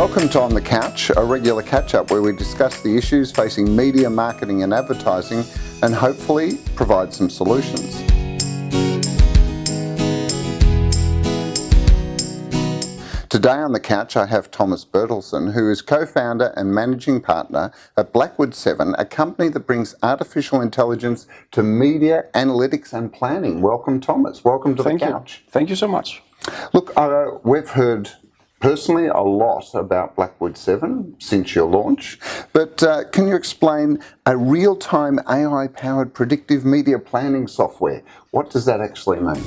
Welcome to On the Couch, a regular catch-up where we discuss the issues facing media, marketing and advertising and hopefully provide some solutions. Today on the couch I have Thomas Bertelsen, who is co-founder and managing partner at Blackwood 7, a company that brings artificial intelligence to media, analytics and planning. Welcome, Thomas. Welcome to the couch. Thank you so much. Look, we've heard personally a lot about Blackwood 7 since your launch, but can you explain a real-time AI-powered predictive media planning software? What does that actually mean?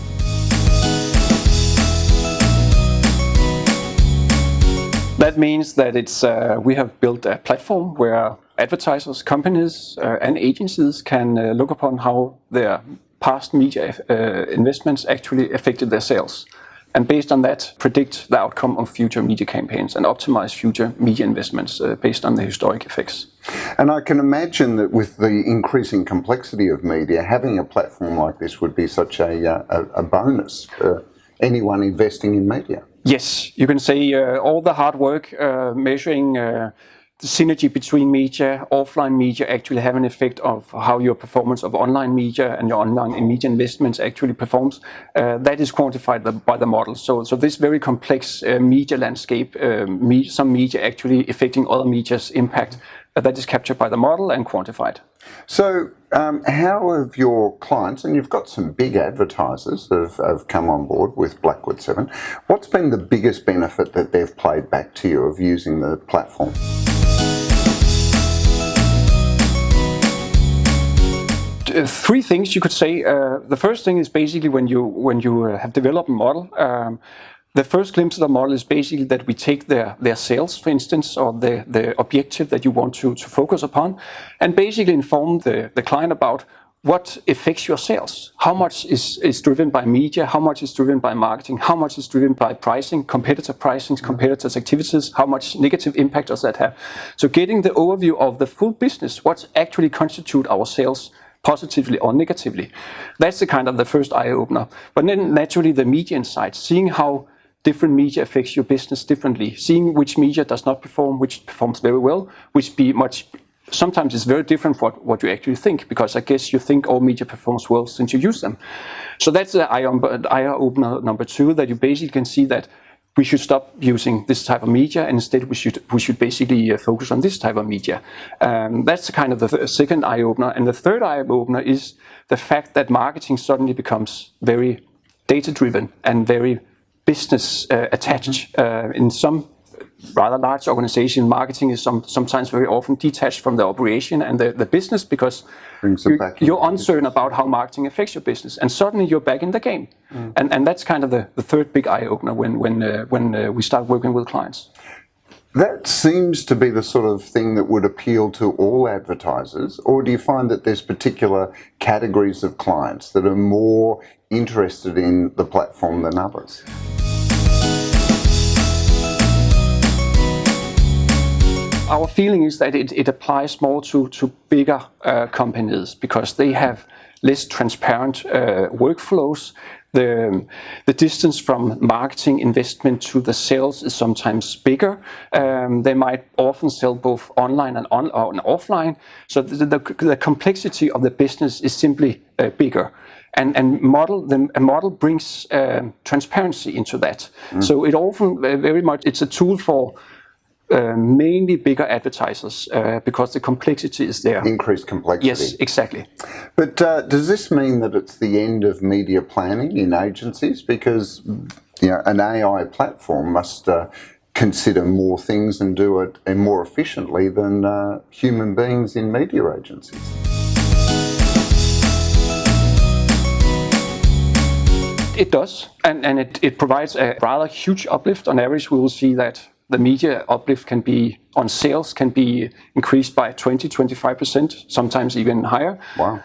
That means that we have built a platform where advertisers, companies and agencies can look upon how their past media investments actually affected their sales. And based on that, predict the outcome of future media campaigns and optimize future media investments based on the historic effects. And I can imagine that with the increasing complexity of media, having a platform like this would be such a bonus for anyone investing in media. Yes, you can say all the hard work measuring the synergy between media, offline media actually have an effect of how your performance of online media and your online media investments actually performs. That is quantified by the model. So this very complex media landscape, some media actually affecting other media's impact, that is captured by the model and quantified. So how have your clients, and you've got some big advertisers that have come on board with Blackwood 7, what's been the biggest benefit that they've played back to you of using the platform? Three things you could say. The first thing is basically when you have developed a model, the first glimpse of the model is basically that we take their sales, for instance, or the objective that you want to focus upon, and basically inform the client about what affects your sales. How much is driven by media, how much is driven by marketing, how much is driven by pricing, competitors' activities, how much negative impact does that have. So getting the overview of the full business, what actually constitute our sales, positively or negatively. That's the first eye-opener. But then naturally the media insights, seeing how different media affects your business differently, seeing which media does not perform, which performs very well, sometimes it's very different from what you actually think, because I guess you think all media performs well since you use them. So that's the eye-opener number two, that you basically can see that we should stop using this type of media, and instead we should basically focus on this type of media. That's the second eye-opener. And the third eye-opener is the fact that marketing suddenly becomes very data-driven and very business attached. In some rather large organizations, marketing is sometimes very often detached from the operation and the business, because you're uncertain about how marketing affects your business, and suddenly you're back in the game. And that's the third big eye-opener when we start working with clients. That seems to be the sort of thing that would appeal to all advertisers, or do you find that there's particular categories of clients that are more interested in the platform than others? Our feeling is that it applies more to bigger companies, because they have less transparent workflows. The distance from marketing investment to the sales is sometimes bigger. They might often sell both online and offline. So the complexity of the business is simply bigger. And a model brings transparency into that. So it often it's a tool for mainly bigger advertisers, because the complexity is there. Increased complexity. Yes, exactly. But does this mean that it's the end of media planning in agencies? Because an AI platform must consider more things and do it more efficiently than human beings in media agencies. It does, and it provides a rather huge uplift. On average, we will see that the media uplift on sales can be increased by 20-25%, sometimes even higher. Wow.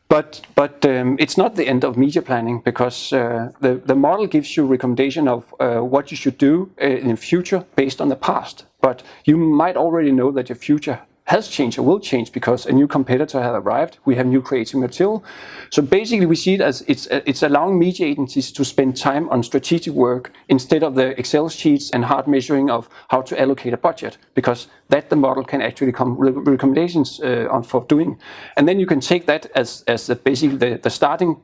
But it's not the end of media planning, because the model gives you recommendation of what you should do in the future based on the past. But you might already know that your future has changed or will change because a new competitor has arrived. We have new creative material. So basically we see it as it's allowing media agencies to spend time on strategic work instead of the Excel sheets and hard measuring of how to allocate a budget, because that the model can actually come with recommendations on for doing. And then you can take that as basically the starting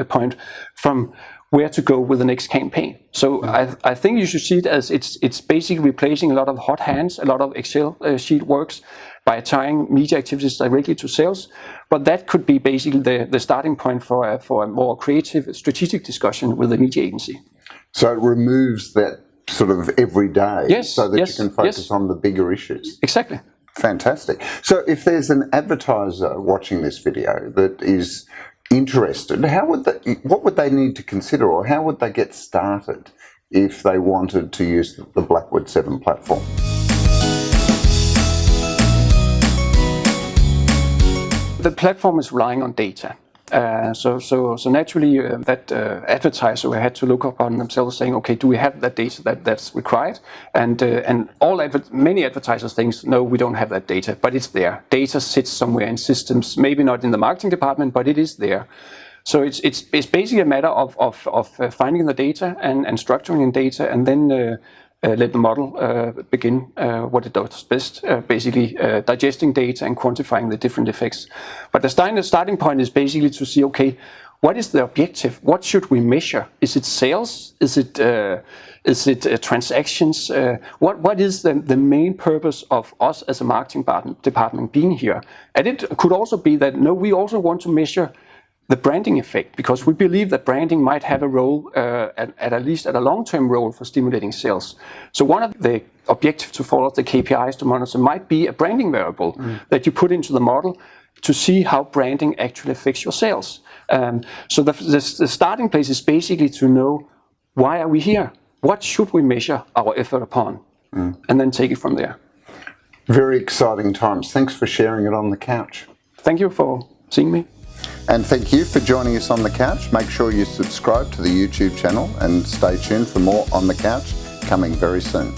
point from where to go with the next campaign. So I think you should see it as it's basically replacing a lot of hot hands, a lot of Excel sheet works by tying media activities directly to sales. But that could be basically the starting point for a more creative, strategic discussion with the media agency. So it removes that sort of everyday, yes, so that yes, you can focus yes. on the bigger issues. Exactly. Fantastic. So if there's an advertiser watching this video that is interested, what would they need to consider, or how would they get started if they wanted to use the Blackwood 7 platform? The platform is relying on data. So naturally, that advertiser had to look upon themselves, saying, "Okay, do we have that data that's required?" And many advertisers think, "No, we don't have that data," but it's there. Data sits somewhere in systems, maybe not in the marketing department, but it is there. So it's basically a matter of finding the data and structuring the data, and then let the model begin what it does best, basically digesting data and quantifying the different effects. But the starting point is basically to see, okay, what is the objective? What should we measure? Is it sales? Is it transactions? What is the main purpose of us as a marketing department being here? And it could also be that, no, we also want to measure the branding effect, because we believe that branding might have a role, at least a long-term role for stimulating sales. So one of the objectives to follow the KPIs to monitor might be a branding variable that you put into the model to see how branding actually affects your sales. So the starting place is basically to know, why are we here? What should we measure our effort upon? And then take it from there. Very exciting times. Thanks for sharing it on the couch. Thank you for seeing me. And thank you for joining us on the couch. Make sure you subscribe to the YouTube channel and stay tuned for more On the Couch coming very soon.